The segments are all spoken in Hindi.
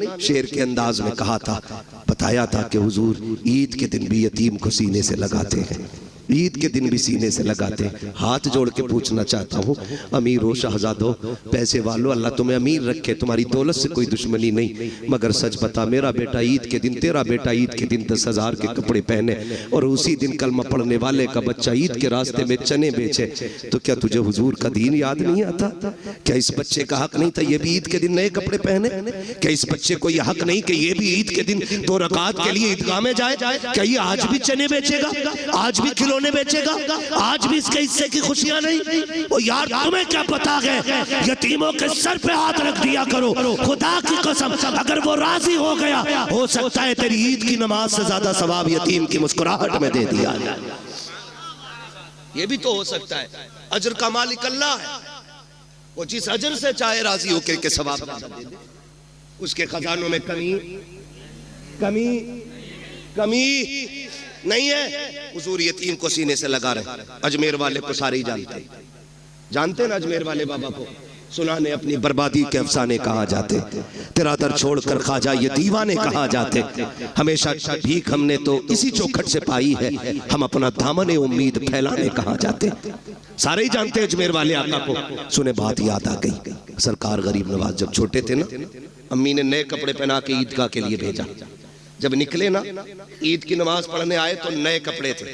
नहीं शेर के अंदाज में कहा था, बताया था कि हुजूर ईद के दिन भी यतीम को सीने से लगाते हैं, ईद के दिन भी सीने से लगाते हैं। हाथ जोड़ के पूछना चाहता हूँ, अमीर हो, शहजादो, पैसे वालों, अल्लाह तुम्हें अमीर रखे, तुम्हारी दौलत से कोई दुश्मनी नहीं, मगर सच बता, मेरा बेटा ईद के दिन, तेरा बेटा ईद के दिन 10,000 के कपड़े पहने और उसी दिन कलमा पढ़ने वाले का बच्चा ईद के रास्ते में चने बेचे, तो क्या तुझे हुजूर का दीन याद नहीं आता? क्या इस बच्चे का हक नहीं था ये भी ईद के दिन नए कपड़े पहने? क्या इस बच्चे को यह हक नहीं कि ये भी ईद के दिन 2 रकात के लिए ईदगाह में जाए? क्या ये आज भी चने बेचेगा, आज भी खिलौने बेचेगा, आज भी इसके हिस्से की खुशियां नहीं? ओ यार, तुम्हें क्या पता है, यतीमों के सर पे हाथ रख दिया करो, खुदा की कसम, अगर वो राजी हो गया, हो सकता है तेरी ईद की नमाज से ज्यादा सवाब यतीम की मुस्कुराहट में दे दिया जाए। ये भी तो हो सकता है। अजर का मालिक अल्लाह है, वो जिस अजर से चाहे राजी होकर के सवाब दे दे। उसके खजानों में कमी कमी कमी नहीं है। हुजूर यतीम को सीने से लगा रहे। अजमेर वाले को सारे ही जानते ना, अजमेर वाले बाबा को सुनाने अपनी बर्बादी के अफसाने कहा जाते, तेरा दर छोड़कर खाजा ये दीवाने कहा जाते, हमेशा भीख हमने तो इसी चौखट से पाई है, हम अपना दामन उम्मीद फैलाने कहा जाते। सारे ही जानते हैं अजमेर वाले आका को। सुने बात याद आ गई, सरकार गरीब नवाज जब छोटे थे ना, अम्मी ने नए कपड़े पहना के ईदगाह के लिए भेजा। जब निकले ना, ईद की नमाज पढ़ने आए तो नए कपड़े थे,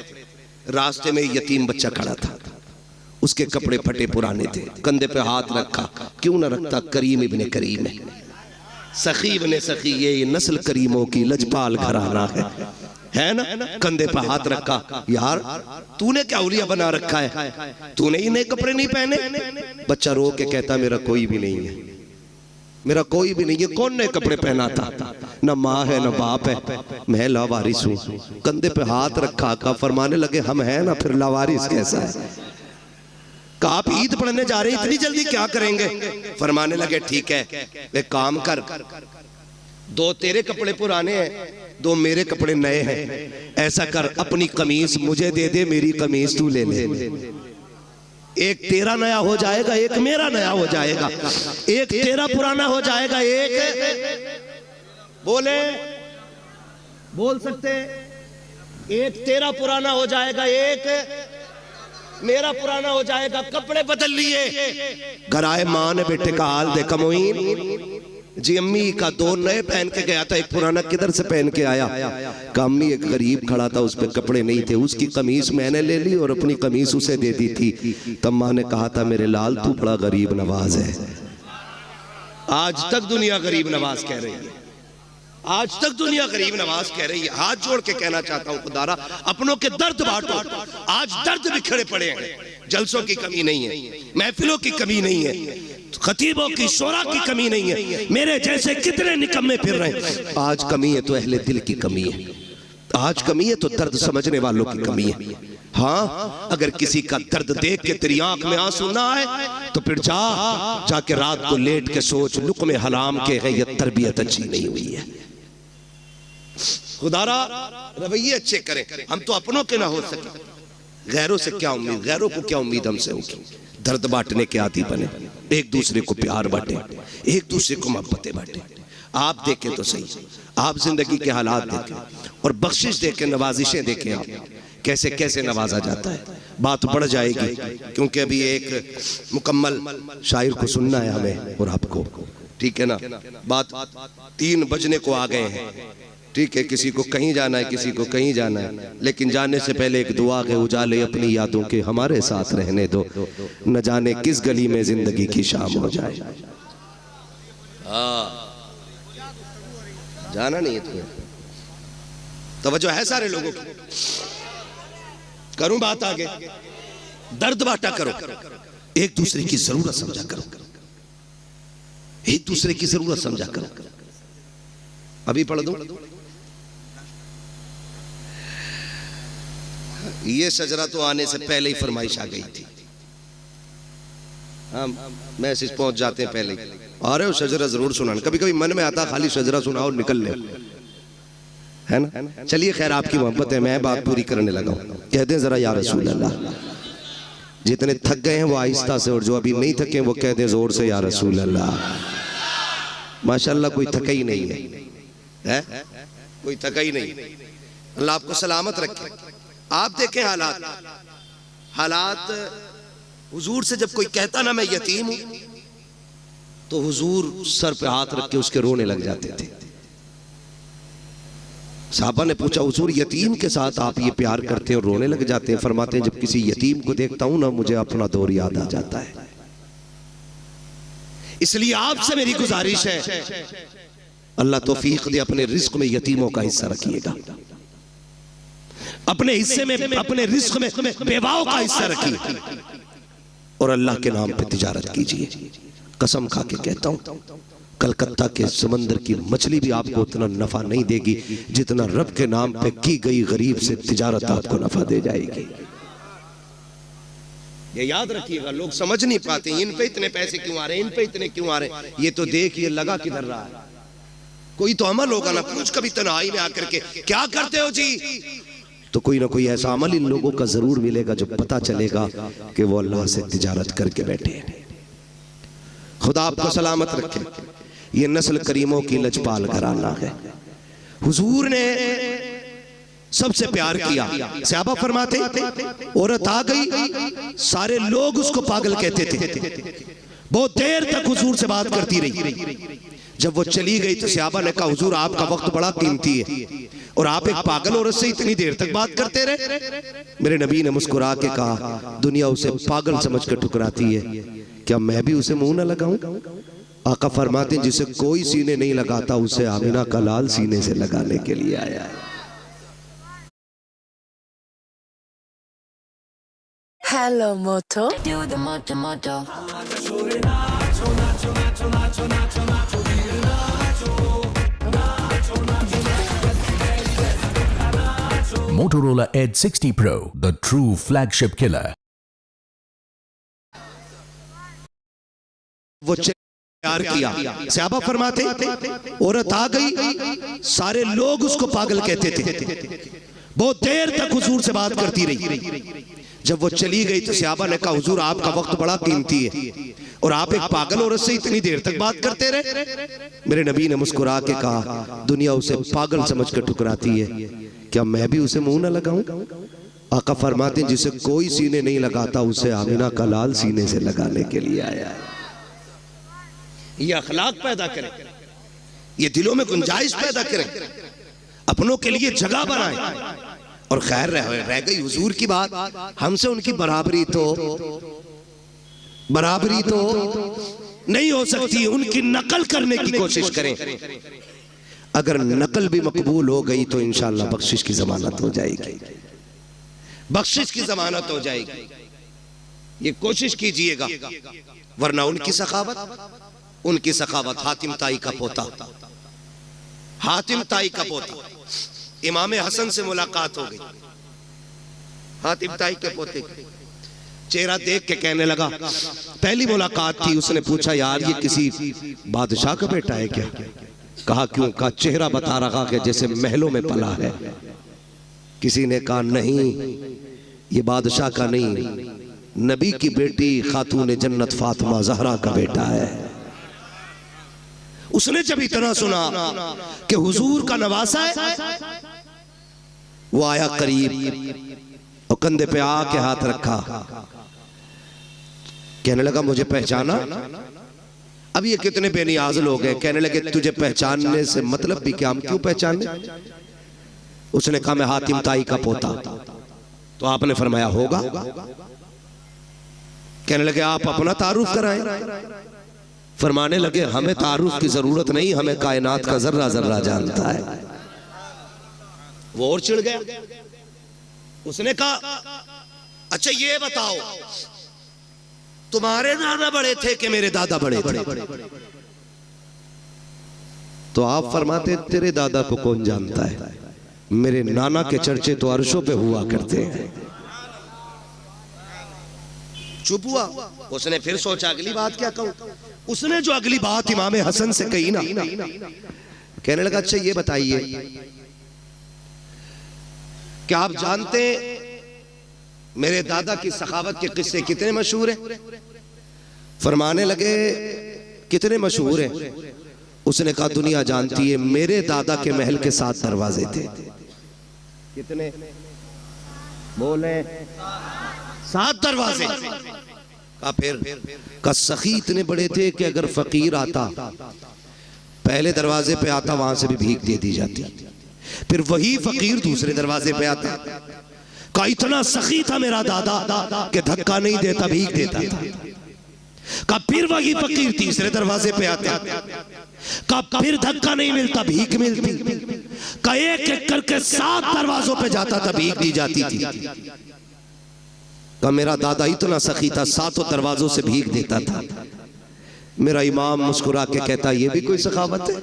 रास्ते में यतीम बच्चा खड़ा था, उसके कपड़े फटे पुराने थे, कंधे पे हाथ रखा, क्यों ना रखता, करीम इब्ने करीम है, सखी इब्ने सखी, ये नस्ल करीमों की लजपाल घराना है ना। कंधे पे हाथ रखा, यार तूने क्या उलिया बना रखा है, तूने ही नए कपड़े नहीं पहने? बच्चा रो के कहता, मेरा कोई भी नहीं है, मेरा कोई भी नहीं है। कौन नए कपड़े पहनाता? न माँ है न बाप है, मैं लावारिस हूँ। कंधे पे हाथ रखा का फरमाने लगे, हम हैं ना, फिर लावारिस कैसा है? कहा आप ईद पढ़ने जा रहे हैं, इतनी जल्दी क्या करेंगे? फरमाने लगे, ठीक है, एक काम कर, 2 तेरे कपड़े पुराने हैं, 2 मेरे कपड़े नए हैं, ऐसा कर, अपनी कमीज मुझे दे दे, मेरी कमीज तू ले ले, एक तेरा नया हो जाएगा, एक मेरा नया हो जाएगा, एक तेरा पुराना हो जाएगा, एक बोल सकते, एक तेरा पुराना हो जाएगा, एक मेरा पुराना हो जाएगा। कपड़े बदल लिए। घर आए, माँ ने बेटे का हाल देखा, मोइन जी अम्मी का 2 नए पहन के गया था, एक पुराना किधर से पहन के आया? अम्मी एक गरीब खड़ा था, उस पे कपड़े नहीं थे, उसकी कमीज मैंने ले ली और अपनी कमीज उसे दे दी थी। तब माँ ने कहा था, मेरे लाल तू बड़ा गरीब नवाज है। आज तक दुनिया गरीब नवाज कह रही है, आज तक दुनिया गरीब नवाज कह रही है। हाथ जोड़ के कहना चाहता हूँ, खुदारा अपनों के दर्द बांटो। आज दर्द बिखरे पड़े हैं, जलसों की कमी नहीं है, महफिलों की कमी नहीं है, खतीबों की शोरा की कमी नहीं है, मेरे जैसे कितने निकम्मे फिर रहे हैं। आज कमी है तो अहले दिल की कमी है, आज कमी है तो दर्द समझने वालों की कमी है। हाँ, अगर किसी का दर्द देख के तेरी आंख में आंसू ना आए तो फिर जाके रात को लेट के सोच, लुक़्मे हलाम के है, ये तरबियत अच्छी नहीं हुई है। खुदारा रवैये अच्छे करें, हम तो अपनों के ना हो सके, गैरों से क्या उम्मीद, गैरों को क्या उम्मीद हमसे होगी? दर्द बांटने के आदी बने, एक दूसरे को प्यार बांटे, एक दूसरे को मोहब्बतें बांटे। आप देखें तो सही, आप जिंदगी के हालात देखें और बख्शिश देखें, नवाजिशें देखें, आप कैसे कैसे नवाजा जाता है। बात बढ़ जाएगी क्योंकि अभी एक मुकम्मल शायर को सुनना है हमें और आपको, ठीक है ना। बात 3 बजने को आ गए हैं, ठीक है, किसी को कहीं जाना है, किसी को कहीं जाना है, लेकिन जाने से पहले एक दुआ के, उजाले अपनी यादों के हमारे साथ रहने दो, न जाने किस गली में जिंदगी की शाम हो जाए। जाना नहीं है तुम्हें, तवज्जो है सारे लोगों की। करूं बात आगे, दर्द बांटा करो, एक दूसरे की जरूरत समझा करो, एक दूसरे की जरूरत समझा करो। अभी पढ़ दो, ये शजरा तो आने से पहले ही फरमाइश आ गई थी। हाँ, मैसेज पहुंच जाते हैं पहले ही, आ रहे हो शजरा जरूर सुनाना। कभी कभी मन में आता खाली शजरा सुनाओ और निकल ले, है ना। चलिए खैर, आपकी मोहब्बत है, मैं बात पूरी करने लगा हूं। कहते हैं जरा या रसूल अल्लाह, जितने थक गए हैं वो आहिस्ता से, और जो अभी नहीं थके वो कहते हैं जोर से या रसूल अल्लाह। माशाल्लाह कोई थका ही नहीं है, कोई थका ही नहीं। अल्लाह आपको सलामत रखे। आप देखें हालात हुजूर से जब कोई कहता ना मैं यतीम हूं, तो हुजूर सर पे हाथ रख के उसके रोने लग जाते थे। साहबा ने पूछा, हुजूर यतीम के साथ आप ये प्यार करते हैं और रोने लग जाते हैं? फरमाते हैं, जब किसी यतीम को देखता हूं ना, मुझे अपना दौर याद आ जाता है। इसलिए आपसे मेरी गुजारिश है, अल्लाह तौफीक दे, अपने रिस्क में यतीमों का हिस्सा रखिएगा, अपने हिस्से में, अपने रिस्क में बेवाओं का हिस्सा रखिए, और अल्लाह के नाम पे तिजारत कीजिए। कसम खा के कहता हूं, कलकत्ता के समंदर की मछली भी आपको उतना नफा नहीं देगी जितना रब के नाम पे की गई गरीब से तिजारत आपको नफा दे जाएगी। ये याद रखिएगा। लोग समझ नहीं पाते इन पे इतने पैसे क्यों आ रहे हैं, इन पे इतने क्यों आ रहे हैं। ये तो देखिए लगा किधर रहा है। कोई तो अमल होगा ना, पूछ कभी तन्हाई में आकर के क्या करते हो जी, तो कोई ना कोई ऐसा अमल इन लोगों का जरूर मिलेगा जो पता चलेगा कि वो अल्लाह से तिजारत करके बैठे हैं। खुदा आपको सलामत रखे। ये नस्ल करीमों की लजपाल घराना है। हुजूर ने सबसे प्यार किया। सहाबा फरमाते, औरत आ गई, सारे लोग उसको पागल कहते थे। बहुत देर तक हुजूर से बात करती रही। जब वो चली गई तो सहाबा ने कहा, हुजूर आपका वक्त बड़ा कीमती है और आप एक पागल औरत से इतनी देर तक बात करते रहे। मेरे नबी ने मुस्कुरा के कहा, दुनिया उसे पागल समझ कर ठुकराती है, क्या मैं भी उसे मुंह न लगाऊं? आका फरमाते, जिसे कोई सीने नहीं लगाता उसे आमिना का लाल सीने से लगाने के लिए आया है। Hello Moto. Do the moto moto. Motorola Edge 60 Pro, the true flagship killer. वो प्यार किया। सहाबा फरमाते, औरत आ गई, सारे लोग उसको पागल कहते थे। बहुत देर तक हुजूर से बात करती रही। जब वो चली गई तो सहाबा ने कहा, हुजूर आपका वक्त बड़ा कीमती है और आप एक पागल औरत से इतनी देर तक बात करते रहे। मेरे नबी ने मुस्कुरा के कहा, दुनिया उसे पागल समझ कर ठुकराती है, क्या मैं भी उसे मुंह न लगाऊं? आका फरमाते, जिसे कोई सीने नहीं लगाता उसे आमिना का लाल सीने से लगाने के लिए आया है। ये अखलाक पैदा करें, ये दिलों में गुंजाइश पैदा करें, अपनों के लिए जगह बनाएं। और खैर रह गई हुजूर की बात, हमसे उनकी बराबरी तो नहीं हो सकती। उनकी नकल करने की कोशिश करें। अगर नकल भी मकबूल हो गई तो इंशाअल्लाह बख्शिश की जमानत हो जाएगी, बख्शिश की जमानत हो जाएगी। ये कोशिश कीजिएगा, वरना उनकी सखावत हातिम ताई का पोता, हातिम ताई का पोता इमाम हसन से मुलाकात हो गई। हातिम ताई के पोते चेहरा देख के कहने लगा, पहली मुलाकात थी, उसने पूछा, यार ये किसी बादशाह का बेटा है क्या? कहा क्यों? कहा चेहरा बता रहा कि जैसे महलों में पला है। किसी ने कहा नहीं, ये बादशाह का नहीं, नबी की बेटी खातून जन्नत फातिमा ज़हरा का बेटा है। उसने जब इतना सुना कि हुजूर का नवासा है, वो आया करीब और कंधे पे आके हाथ रखा, कहने लगा, मुझे पहचाना? अब ये कितने बेनियाज लोग हैं। कहने लगे, तुझे पहचानने से मतलब भी क्या, हम क्यों पहचाने? उसने कहा, मैं हातिम ताई का पोता। तो आपने फरमाया, होगा? कहने लगे, आप अपना तारुफ कराएं। फरमाने लगे, हमें तारुफ की जरूरत नहीं, हमें कायनात का जर्रा जर्रा जानता है। वो और चिढ़ गया। उसने कहा, अच्छा ये बताओ, तुम्हारे दादा बड़े थे कि मेरे दादा बड़े थे? तो आप फरमाते, तेरे दादा को कौन जानता है, मेरे नाना के चर्चे तो अर्शों पे हुआ करते हैं। चुप हुआ। उसने फिर सोचा, अगली बात क्या कहूं? उसने जो अगली बात इमाम हसन से कही ना, कहने लगा, अच्छा ये बताइए, क्या आप जानते मेरे दादा की सखावत के किस्से कितने मशहूर हैं? फरमाने लगे, कितने मशहूर हैं? उसने कहा दुनिया जानती है मेरे दादा के महल के 7 दरवाजे थे। कितने बोले? 7 दरवाजे। का फिर का सखी इतने बड़े थे कि अगर फकीर आता पहले दरवाजे पे आता वहां से भी भीख दे दी जाती, फिर वही फकीर दूसरे दरवाजे पे आता। का इतना सखी था मेरा दादा कि धक्का नहीं देता भीख देता था। का फिर वही फकीर तीसरे दरवाजे पे आता, का फिर धक्का नहीं मिलता भीख मिलती। का एक एक करके 7 दरवाजों पे जाता था भीख दी जाती थी। का मेरा दादा इतना सखी था 7 दरवाजों से भीख देता था। मेरा इमाम मुस्कुरा के कहता ये भी कोई सखावत है?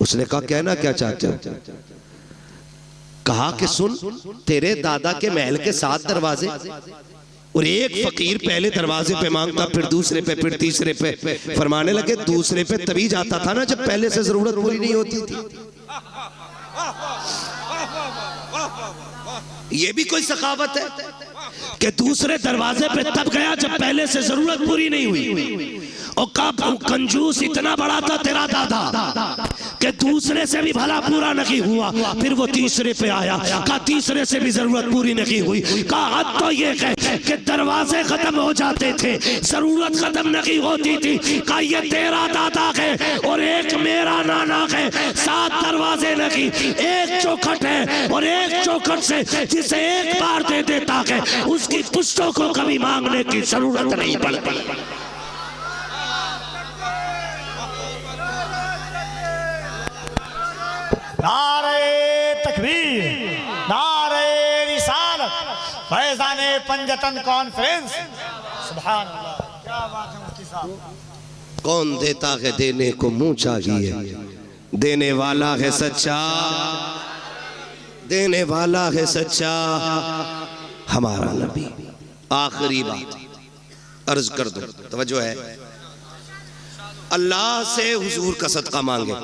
उसने कहा कहना क्या चाहते हो? कहा कि सुन तेरे दादा के महल के 7 दरवाजे और एक फकीर पहले दरवाजे पे मांगता फिर दूसरे पे फिर तीसरे पे। फरमाने लगे दूसरे पे तभी जाता था ना जब पहले से जरूरत पूरी नहीं होती थी। ये भी कोई सखावत है कि दूसरे दरवाजे पे तब गया जब पहले से जरूरत पूरी नहीं हुई। और कब कंजूस इतना बड़ा था तेरा दादा कि दूसरे से भी भला पूरा नहीं हुआ, फिर वो तीसरे पे आया। का तीसरे से भी जरूरत पूरी नहीं हुई। का हद तो ये है कि दरवाजे खत्म हो जाते थे, जरूरत खत्म नहीं होती थी। का ये तेरा दादा है और एक मेरा नाना है, 7 दरवाजे नहीं, एक चौखट है और एक चौखट से जिसे एक बार दे देता है उसकी पुश्तों को कभी मांगने की जरूरत नहीं पड़ती। नारे तकबीर, नारे रिसालत, फैज़ाने पंजतन कॉन्फ्रेंस। सुभान अल्लाह, क्या बात है मुफ्ती साहब। कौन देता है देने को मुंह चाहिए, देने वाला है सच्चा, देने वाला है सच्चा हमारा नबी। आखिरी बात अर्ज कर दो, तवज्जो है। अल्लाह से हुजूर का सदका मांगे।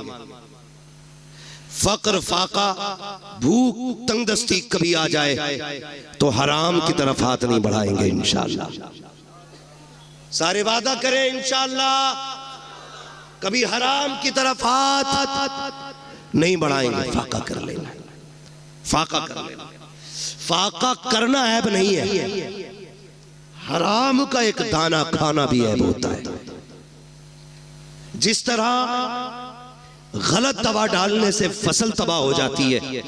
फक्र फाका भूख तंगदस्ती कभी आ जाए तो हराम की तरफ हाथ नहीं बढ़ाएंगे इंशाअल्लाह। सारे वादा करें इंशाअल्लाह कभी हराम की तरफ हाथ नहीं बढ़ाएंगे। फाका कर लेना, फाका कर लेना। फाका करना ऐब नहीं है, हराम का एक दाना खाना भी ऐब होता है। जिस तरह गलत दवा डालने से फसल तबाह हो जाती है,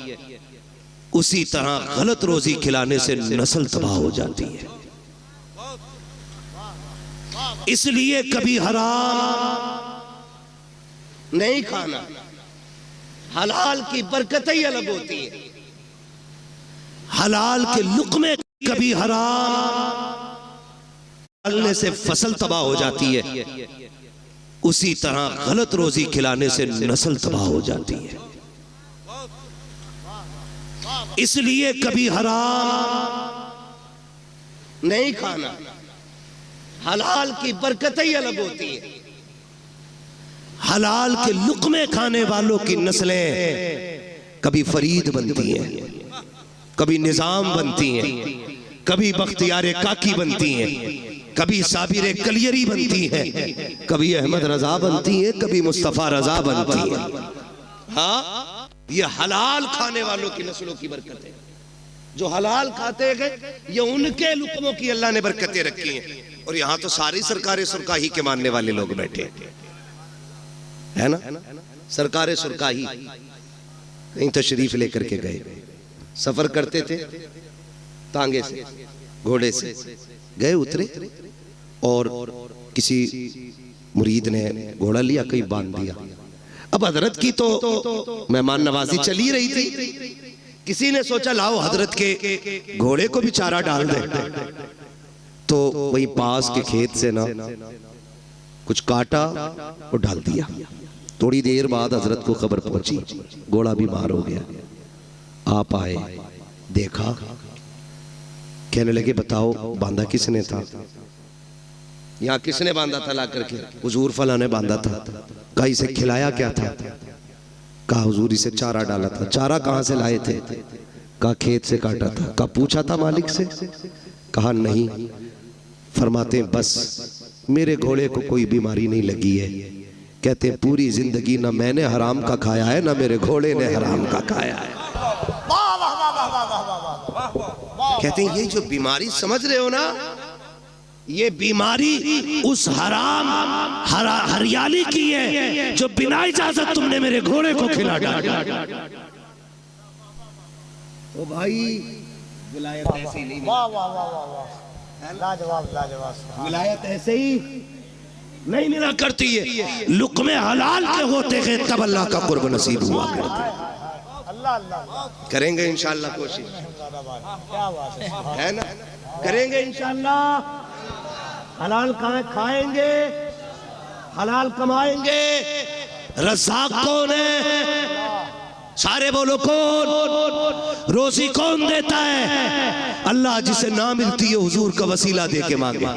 उसी तरह गलत रोजी खिलाने से नस्ल तबाह हो जाती है। इसलिए कभी हराम नहीं खाना। हलाल की बरकत ही अलग होती है। हलाल के लुक़मे कभी हराम डालने से फसल तबाह हो जाती है, उसी तरह गलत रोजी खिलाने से नस्ल तबाह हो जाती है। इसलिए कभी हराम नहीं खाना। हलाल की बरकत ही अलग होती है। हलाल के लुक़मे खाने वालों की नस्लें कभी फरीद बनती हैं, कभी निजाम बनती हैं, कभी बख्तियार काकी बनती हैं, कभी साबिर कलियरी बनती है, कभी अहमद रजा बनती है, कभी मुस्तफा रजा बनती है। हाँ, ये हलाल खाने वालों की नस्लों की बरकत है। जो हलाल खाते गए ये उनके लुक़मों की अल्लाह ने बरकतें रखी हैं। और यहाँ तो सारी सरकारें सुरकाही के मानने वाले लोग बैठे है ना। सरकारें सुरकाही कहीं तशरीफ लेकर के गए, सफर करते थे तांगे से, घोड़े से गए, उतरे और किसी मुरीद ने घोड़ा लिया, कहीं बांध दिया। अब हजरत की तो मेहमान नवाजी चली रही थी। किसी ने सोचा लाओ हजरत के घोड़े को भी चारा डाल दे, तो वही पास के खेत से ना कुछ काटा और डाल दिया। थोड़ी देर बाद हजरत को खबर पहुंची घोड़ा बीमार हो गया। आप आए, देखा, कहने लगे बताओ बांधा किसने था? यहाँ किसने बांधा था ला करके? हुजूर फला ने बांधा था। कहा इसे खिलाया क्या था? कहा हुजूर इसे चारा डाला था। चारा कहाँ से लाए थे? कहा खेत से काटा था। कहा पूछा था मालिक से? कहा नहीं। फरमाते बस मेरे घोड़े को कोई बीमारी नहीं लगी है कहते हैं पूरी जिंदगी ना मैंने हराम का खाया है ना मेरे घोड़े ने हराम का खाया है। वाह वाह वाह वाह वाह वाह वाह वाह। कहते हैं ये जो बीमारी समझ रहे हो ना, ये बीमारी उस हराम हरियाली की है जो बिना इजाजत तुमने मेरे घोड़े को खिला डाला। तो भाई विलायत ऐसे ही नहीं मिलती। वाह वाह वाह वाह वाह, लाजवाब लाजवाब। विलायत ऐसे ही नहीं मिला करती है, लुक़्मे हलाल के होते हैं तब अल्लाह का कुर्ब नसीब हुआ करता है। अल्लाह अल्लाह। करेंगे इंशाअल्लाह कोशिश, क्या बात है ना, करेंगे इंशाअल्लाह। हलाल खाएंगे, हलाल कमाएंगे। रज़्ज़ाक़ कौन है? सारे बोलो कौन? रोजी कौन देता है? अल्लाह। जिसे ना मिलती है हुजूर का वसीला दे के मांगे,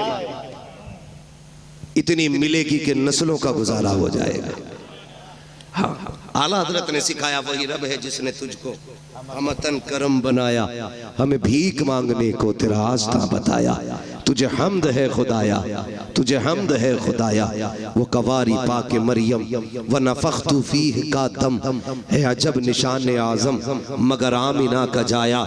इतनी मिलेगी कि नस्लों का गुजारा हो जाएगा। हाँ, आला हजरत ने सिखाया वही रब है जिसने तुझको हमतन करम बनाया, हमें भीख मांगने को तेरा आस्था बताया। तुझे हमद है खुदाया, तुझे हमद है खुदाया। वो कवारी पाके मरियम व नफ़ख्तु फीह का दम है अजब निशान आज़म, मगर आमिना का जाया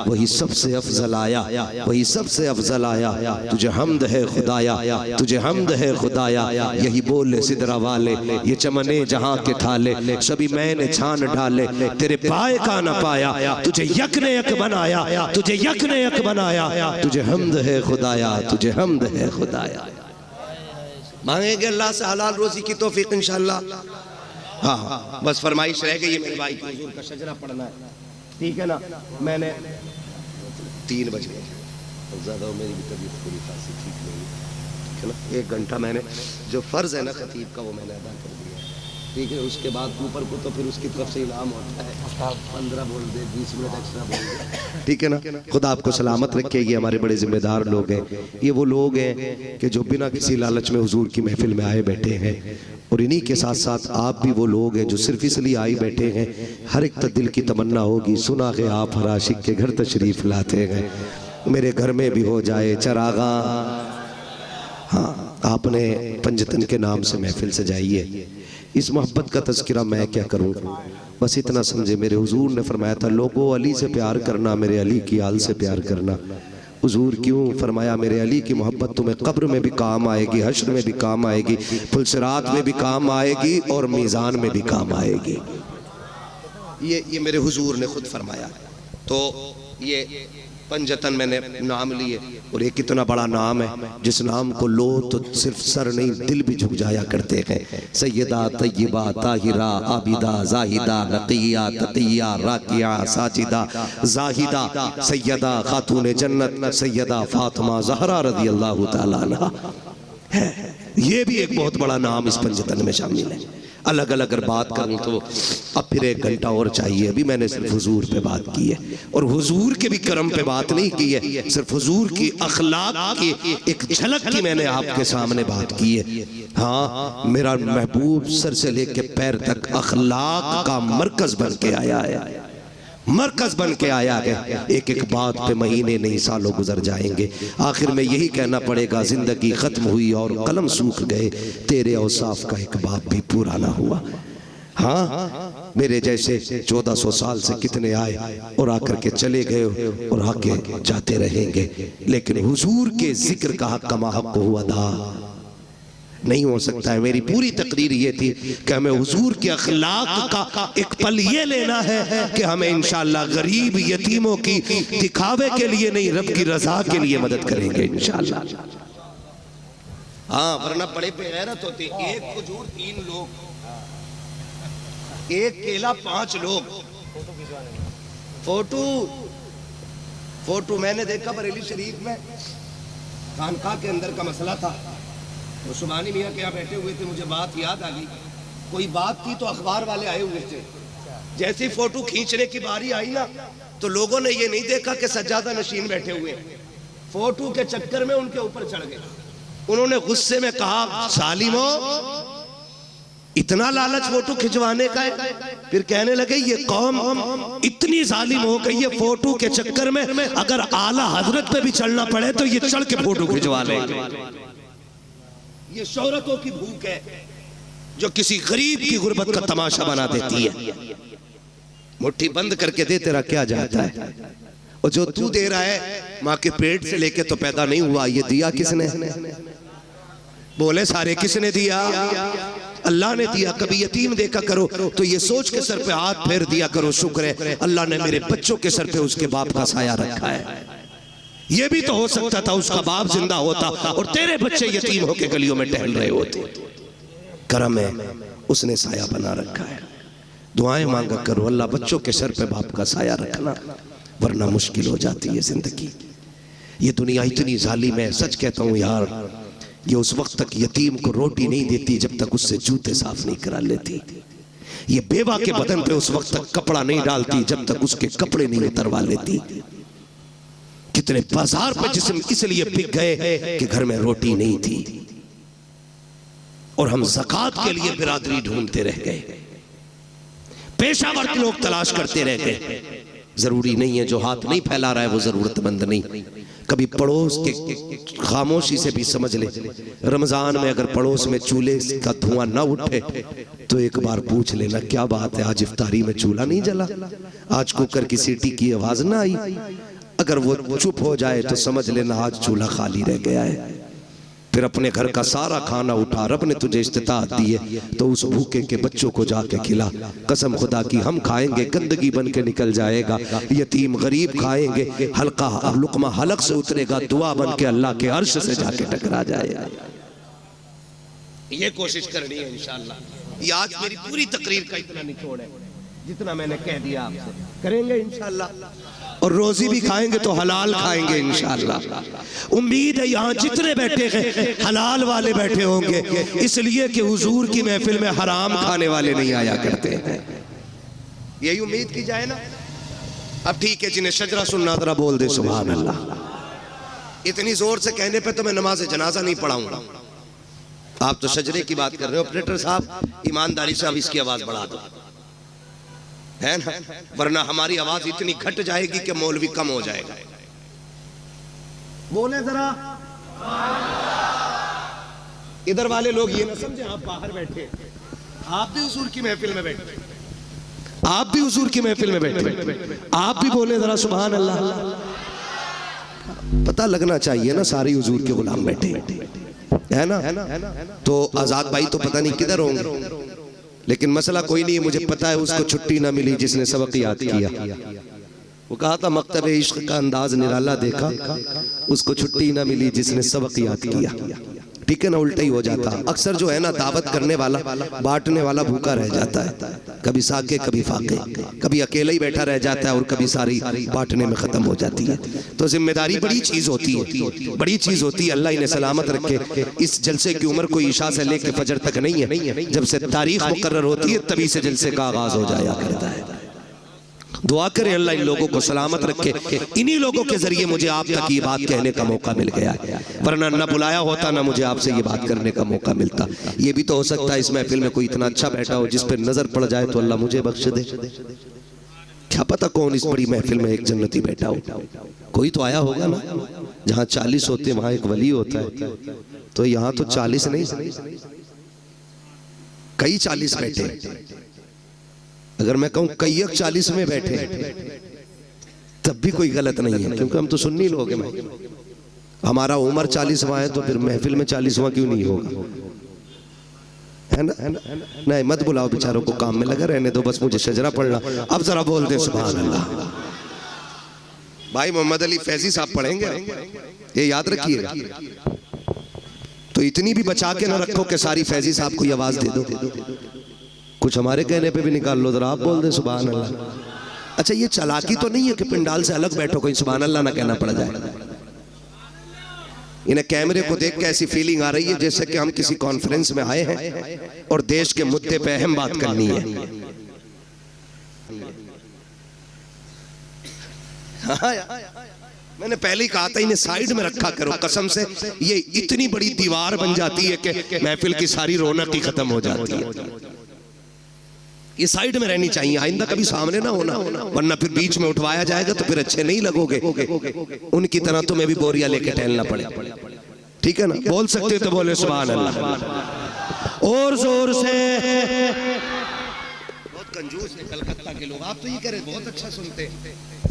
वही सबसे अफजल आया, वही सबसे अफजल आया। तुझे हमद है खुदाया, तुझे हमद है खुदाया। यही बोले सिदरा वाले, ये चमने जहाँ के ठाले, सभी मैंने छान डाले, तेरे पाए का न पाया। तुझे यक ने यक बनाया, तुझे यक ने यक बनाया। तुझे हमद है खुदाया, तुझे हमद है खुदाया। मांगेंगे अल्लाह से हलाल रोजी की तौफीक इंशाअल्लाह। हाँ, बस फरमाइश रह गई है मेरे भाई की, हुजूर का शजरा पढ़ना है, ठीक है ना। मैंने 3 बजे ज़्यादा मेरी भी तबीयत पूरी खासी ठीक नहीं है ना, 1 घंटा मैंने जो फ़र्ज़ है ना खतीब का वो मैंने अदा कर दिया, ठीक है। उसके बाद ऊपर को तो फिर उसकी तरफ से इनाम होता है, 15 बोल दे, 20 मिनट एक्स्ट्रा बोल दे, ठीक है ना। खुदा आपको सलामत रखे। ये हमारे बड़े जिम्मेदार लोग हैं, ये वो लोग हैं कि जो बिना किसी लालच में हुजूर की महफिल में आए बैठे हैं। और इन्हीं के साथ साथ आप भी वो लोग हैं जो सिर्फ इसलिए आए बैठे हैं, हर एक दिल की तमन्ना होगी सुना के आप हर आशिक के घर तशरीफ लाते हैं, मेरे घर में भी हो जाए चरागा। हाँ, आपने पंजतन के नाम से महफिल सजाइए। इस मोहब्बत का तज़किरा मैं क्या करूं, बस इतना समझे। मेरे हुजूर ने फरमाया था लोगों अली से प्यार करना, मेरे अली की आल से प्यार करना। हुजूर क्यों फरमाया? मेरे अली की मोहब्बत तुम्हें कब्र में भी काम आएगी, हश्र में भी काम आएगी, पुलसिरात में भी काम आएगी और मीज़ान में भी काम आएगी। ये मेरे हुजूर ने खुद फरमाया। तो ये पंजतन मैंने नाम लिए, और ये कितना बड़ा नाम है, जिस नाम को लो तो सिर्फ सर नहीं दिल भी झुक जाया करते हैं। सैयदा तय्यबा ताहिरा आबिदा जाहिदा नकिया तकिया राकिया साजिदा जाहिदा सैयदा खातून जन्नत सैयदा फातिमा ज़हरा रज़ी अल्लाह तआला अन्हा है। ये भी एक बहुत बड़ा नाम इस पंजतन में शामिल है। अलग अलग अगर बात करूं तो अब फिर 1 घंटा और चाहिए। अभी मैंने सिर्फ हुजूर पे बात की है, और हुजूर के भी करम पे बात नहीं की है, सिर्फ हुजूर की अखलाक की एक झलक की मैंने आपके सामने बात की है। हाँ, मेरा महबूब सर से लेके पैर तक अखलाक का मरकज बन के आया है, मरकज बन के आया है। एक एक बात पे महीने नहीं सालों गुजर जाएंगे, आखिर में यही कहना पड़ेगा जिंदगी खत्म हुई और कलम सूख गए, तेरे औसाफ का एक बाप भी पूरा ना हुआ। हाँ, मेरे जैसे 1400 साल से कितने आए और आकर के चले गए और आके जाते रहेंगे, लेकिन हुजूर के जिक्र का हक कमा हक हुआ अदा नहीं हो सकता है। मेरी पूरी तकरीर ये थी कि हमें हुजूर के अखलाक का एक पल ये लेना है कि हमें इंशाअल्लाह गरीब यतीमों की दिखावे के लिए नहीं, रब की रजा के लिए मदद करेंगे इंशाअल्लाह। हाँ, वरना बड़े बेगैरत होते, एक खजूर 3 लोग, एक केला 5 लोग। फोटो मैंने देखा बरेली शरीफ में खानका के अंदर का मसला था, तो सुबानी मियाँ के यहाँ बैठे हुए थे, मुझे बात याद आ गई। कोई बात थी तो अखबार वाले आए हुए थे, जैसे फोटो खींचने की बारी आई ना तो लोगों ने ये नहीं देखा कि सज्जादा नशीन बैठे हुए, फोटो के चक्कर में उनके ऊपर चढ़ गए। उन्होंने गुस्से में कहा सालिमो इतना लालच फोटो खिंचवाने का है। फिर कहने लगे ये कौम इतनी जालिम हो गई है, फोटो के चक्कर में अगर आला हजरत पे भी चढ़ना पड़े तो ये चढ़ के फोटो खिंचवा लेंगे। ये शोहरतों की भूख है, जो किसी गरीब की गुर्बत का तमाशा बना देती है। मुट्ठी बंद करके दे, तेरा क्या जाता है। और जो तू दे रहा है माँ के पेट से लेके तो पैदा नहीं हुआ, ये दिया किसने? बोले सारे किसने दिया? अल्लाह ने दिया। कभी यतीम देखा करो तो ये सोच के सर पे हाथ फेर दिया करो, शुक्र है अल्लाह ने मेरे बच्चों के सर पे उसके बाप का साया रखा है। ये भी तो हो सकता था उसका बाप जिंदा होता और तेरे बच्चे यतीम होके गलियों में टहल रहे होते। करम है, उसने साया बना रखा है। दुआएं मांगा करो, अल्लाह बच्चों के सर पे बाप का साया रखना, वरना मुश्किल हो जाती है जिंदगी। ये दुनिया इतनी जालिम है, सच कहता हूँ यार। ये उस वक्त तक यतीम को रोटी नहीं देती जब तक उससे जूते साफ नहीं करा लेती। ये बेवा के बदन पे उस वक्त तक कपड़ा नहीं डालती जब तक उसके कपड़े नहीं उतरवा लेती। कितने बाजार पे जिस्म इसलिए बिक गए कि घर में रोटी नहीं थी, और हम ज़कात के लिए बिरादरी ढूंढते रह गए, पेशावर के लोग तलाश करते रह गए। जरूरी नहीं है जो हाथ नहीं फैला रहा है वो जरूरतमंद नहीं। कभी पड़ोस के खामोशी से भी समझ ले, रमजान में अगर पड़ोस में चूल्हे का धुआं ना उठे तो एक बार पूछ लेना क्या बात है, आज इफ्तारी में चूल्हा नहीं जला, आज कुकर की सीटी की आवाज ना आई। अगर वो चुप हो जाए तो समझ लेना आज चूल्हा खाली रह गया है। फिर अपने घर का सारा खाना उठा, रब ने तुझे इस्तिताअत दी है तो उस भूखे के बच्चों को जाके खिला। कसम खुदा की हम खाएंगे गंदगी बन के निकल जाएगा, यतीम गरीब खाएंगे हल्का लुकमा हलक से उतरेगा, दुआ बन के अल्लाह के अर्श से जाके टकरा जाएगा। ये कोशिश करनी है इंशाअल्लाह। ये आज मेरी पूरी तकरीर का इतना निचोड़ है जितना मैंने कह दिया आपसे, करेंगे इंशाअल्लाह। और रोजी भी खाएंगे तो हलाल खाएंगे इंशाअल्लाह। उम्मीद है यहाँ जितने बैठे हैं हलाल वाले बैठे होंगे, इसलिए कि हुजूर की महफिल में हराम खाने वाले नहीं आया करते हैं। यही उम्मीद की जाए ना। अब ठीक है, जिन्हें शजरा सुनना जरा बोल दे सुभान अल्लाह। इतनी जोर से कहने पे तो मैं नमाज जनाजा नहीं पढ़ाऊंगा। आप तो शजरे की बात कर रहे हो ऑपरेटर साहब, ईमानदारी से अब इसकी आवाज बढ़ा दो, है ना, वरना हमारी आवाज इतनी घट जाएगी कि मौलवी कम हो जाएगा। बोले जरा। इधर वाले लोग ये ना समझे आप बाहर बैठे, आप भी हुजूर की महफिल में बैठे, आप भी हुजूर की महफिल में बैठे, आप भी बोले जरा सुभान अल्लाह। पता लगना चाहिए ना सारी हुजूर के गुलाम बैठे, है ना। तो आजाद भाई तो पता नहीं किधर होंगे, लेकिन मसला कोई नहीं है। मुझे पता है उसको छुट्टी ना मिली जिसने सबक याद किया। वो कहा था मकतब इश्क का अंदाज निराला देखा, उसको छुट्टी ना मिली जिसने सबक याद किया। ठीक है ना, उल्टा ही हो जाता। अक्सर जो है ना दावत करने वाला बांटने वाला भूखा रह जाता है, कभी साके कभी फाके, कभी अकेला ही बैठा रह जाता है और कभी सारी बांटने में खत्म हो जाती है। तो जिम्मेदारी बड़ी चीज होती है, बड़ी चीज होती है। अल्लाह इन्हें सलामत रखे। इस जलसे की उम्र कोई इशा से लेकर फजर तक नहीं है, जब से तारीख मुकर्रर होती है तभी से जलसे का आगाज हो जाया करता है। दुआ करें अल्लाह इन लोगों को सलामत रखे। इन्हीं लोगों के जरिए मुझे आप तक ये बात कहने का मौका मिल गया, वरना न बुलाया होता ना मुझे आपसे ये बात करने का मौका मिलता। ये भी तो हो सकता है इस महफिल में कोई इतना अच्छा बैठा हो जिस पर नजर पड़ जाए तो अल्लाह मुझे बख्श दे। क्या पता कौन इस बड़ी महफिल में एक जन्नती बैठा हो। कोई तो आया होगा ना। जहाँ 40 होते वहां एक वली होता है, तो यहाँ तो 40 नहीं कई 40 बैठे। अगर मैं कहूं कई 40 में बैठे तब भी कोई गलत नहीं है, क्योंकि हम तो सुन्नी लोग हैं भाई। हमारा उम्र 40वां है तो फिर महफिल में 40वां क्यों नहीं होगा, है ना। नहीं मत बुलाओ बेचारों को, काम में लगा रहने दो, बस मुझे शजरा पढ़ना। अब जरा बोल दे सुभान अल्लाह। भाई मोहम्मद अली फैजी साहब पढ़ेंगे, ये याद रखिएगा। तो इतनी भी बचा के ना रखो कि सारी फैजी साहब को आवाज दे दो। कुछ हमारे कहने पे भी निकाल लो, जरा आप बोल दे सुभान अल्लाह। अच्छा ये चालाकी तो नहीं है कि पिंडाल से अलग बैठो कहीं सुभान अल्लाह ना कहना पड़ जाए। इन्हें कैमरे को देख के ऐसी फीलिंग आ रही है जैसे कि हम किसी कॉन्फ्रेंस में आए हैं और देश के मुद्दे पे अहम बात करनी है। मैंने पहले ही कहा था इन्हें साइड में रखा करो, कसम से ये इतनी बड़ी दीवार बन जाती है कि महफिल की सारी रौनक ही खत्म हो जाती है। ये साइड में रहनी चाहिए, आइंदा कभी सामने ना होना, वरना फिर बीच में उठवाया जाएगा तो फिर अच्छे नहीं लगोगे। उनकी तरह तुम्हें भी बोरिया लेके टहलना पड़े। ठीक है ना, बोल सकते हो तो बोले सुभान अल्लाह। और जोर से। बहुत कंजूस है कलकत्ता के लोग। आप तो ये कह रहे बहुत अच्छा सुनते हैं।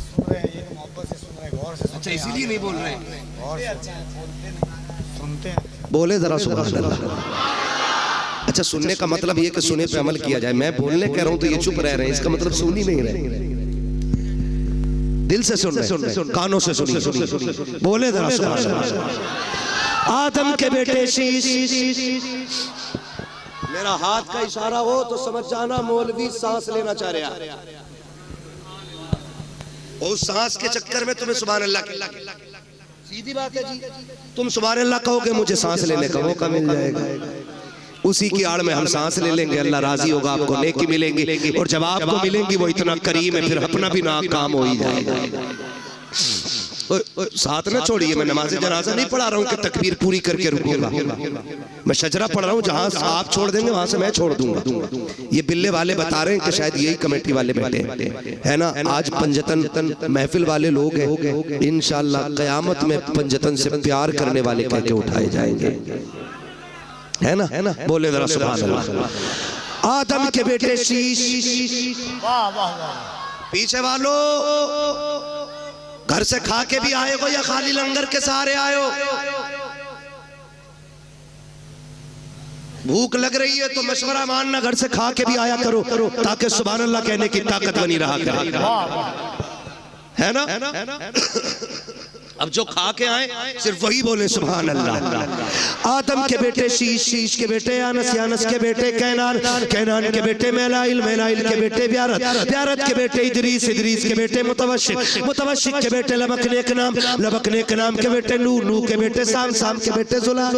सुन रहे हैं, ये मोहब्बत से सुन रहे हैं, गौर से सुन अच्छा इसीलिए नहीं बोल रहे। गौर से सुनते हैं। बोले जरा सुभान अल्लाह। अच्छा सुनने का मतलब ये कि सुने पे अमल किया जाए। मैं बोलने कह रहा हूं तो ये चुप रह रहे हैं, इसका मतलब सुन ही नहीं रहे। दिल से सुन रहे, कानों से सुनिए। बोले जरा सुभान अल्लाह। आदम के बेटे शीश। मेरा हाथ का इशारा हो तो समझ जाना मौलवी सांस लेना चाह रहा है। उस सांस के चक्कर में तुम्हें सुभान अल्लाह सीधी बात है जी। तुम सुभान अल्लाह कहोगे मुझे सांस लेने का मौका मिल जाएगा। उसी की आड़ में हम सांस ले लेंगे, अल्लाह राजी होगा, आपको नेकी मिलेंगी। और जब आपको मिलेंगी वो इतना करीम है, फिर अपना भी नाकाम हो ही जाएगा। साथ ना छोड़िए, मैं नमाज जनाजा नहीं पढ़ा रहा हूँ कि तकबीर पूरी करके रुकूंगा। मैं शजरा पढ़ रहा हूँ, जहां आप छोड़ देंगे वहां से मैं छोड़ दूंगा। ये बिल्ले वाले बता रहे हैं कि शायद यही कमेटी वाले बैठे है ना। आज पंजतन महफिल वाले लोग हैं, इंशाअल्लाह क़यामत में पंजतन से प्यार करने वाले कह के उठाए जाएंगे, है ना। बोले जरा सुभान अल्लाह। आदम के बेटे शीश। वाह वाह वाह। पीछे वालों घर से खा के भी आए हो या खाली लंगर के सहारे आए हो? भूख लग रही है तो मशवरा मानना, घर से खा के भी आया करो ताकि सुभान अल्लाह कहने की ताकत बनी रहा करे, है ना। अब जो खा के आए सिर्फ वही बोले सुभान अल्लाह। आदम के बेटे शीश, शीश के बेटे यानस, यानस के बेटे कैनान, कैनान के बेटे मेलाइल, मेलाइल के बेटे ब्यारत, ब्यारत के बेटे इदरीस, इदरीस के बेटे मुतवशिक, मुतवशिक के बेटे लबकने के नाम, लबकने के नाम के बेटे नू, नू के बेटे साम, साम के बेटे जुला,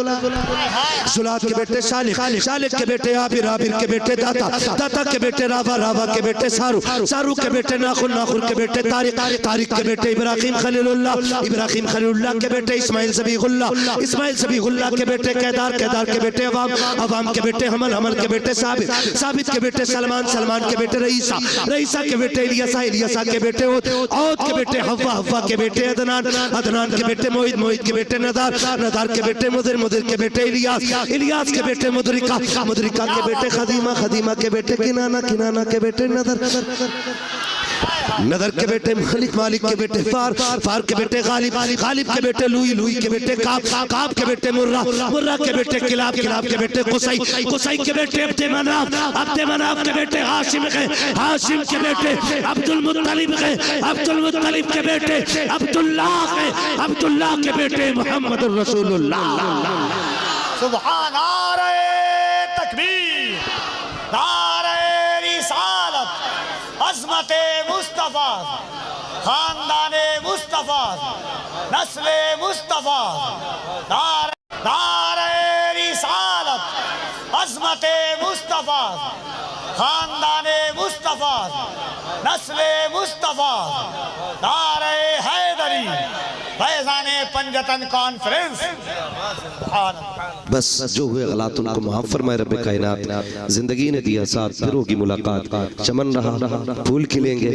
जुलात के बेटे शालिक, शालिक के बेटे आबिर, आबिर के बेटे दाता, दाता के बेटे रावा, रावा के बेटे सारू, सारू के बेटे नाखुन, नाखुन के बेटे तारिक, तारिक के बेटे इब्राहिम खलीलुल्लाह, इब्राहिम खलीलुल्लाह के बेटे इस्माइल ज़बीहुल्लाह, इस्माइल ज़बीहुल्लाह के बेटे कैदार, कैदार के बेटे अवाम, अवाम के बेटे हमल, हमल के बेटे साबित, साबित के बेटे सलमान, सलमान के बेटे रईसा, रईसा के बेटे इलियासा, इलियासा के बेटे औद, औद के बेटे हव्वा, हव्वा के बेटे अदनान, अदनान के बेटे मोहित, मोहित के बेटे नदार, नदार के बेटे मुदिर, मुदिर के बेटे इलियास, इलियास के बेटे मुदरिका, मुदरिका के बेटे खदीमा, खदीमा के बेटे किनाना, किनाना के बेटे नदर, नदर के बेटे मालिक, मालिक के बेटे फार, फार के बेटे गालिब, गालिब के बेटे लुई, लुई के बेटे काब, काब के बेटे मुर्रा, मुर्रा के बेटे किलाब, किलाब के बेटे कुसै, कुसै के बेटे अब्दे मनाफ, अब्दे मनाफ के बेटे हाशिम के, हाशिम के बेटे अब्दुल मुत्तलिब के, अब्दुल मुत्तलिब के बेटे अब्दुल्लाह के, अब्दुल्लाह के बेटे मोहम्मद रसूलुल्लाह। सुभान नारे तकबीर, नारे रिसालत, अज़मते मुस्तफा, खानदाने मुस्तफा, नस्ले मुस्तफा, नारे रिसालत, अज़मते मुस्तफा, खानदाने मुस्तफा, नस्ले मुस्तफा, नारे हैदरी, फैज़ाने पंजतन कॉन्फ्रेंस। बस जो हुए गलत उनको माफ फरमाए रब्बे कायनात। जिंदगी ने दिया साथ, फिर होगी मुलाकात, चमन रहा फूल खिलेंगे।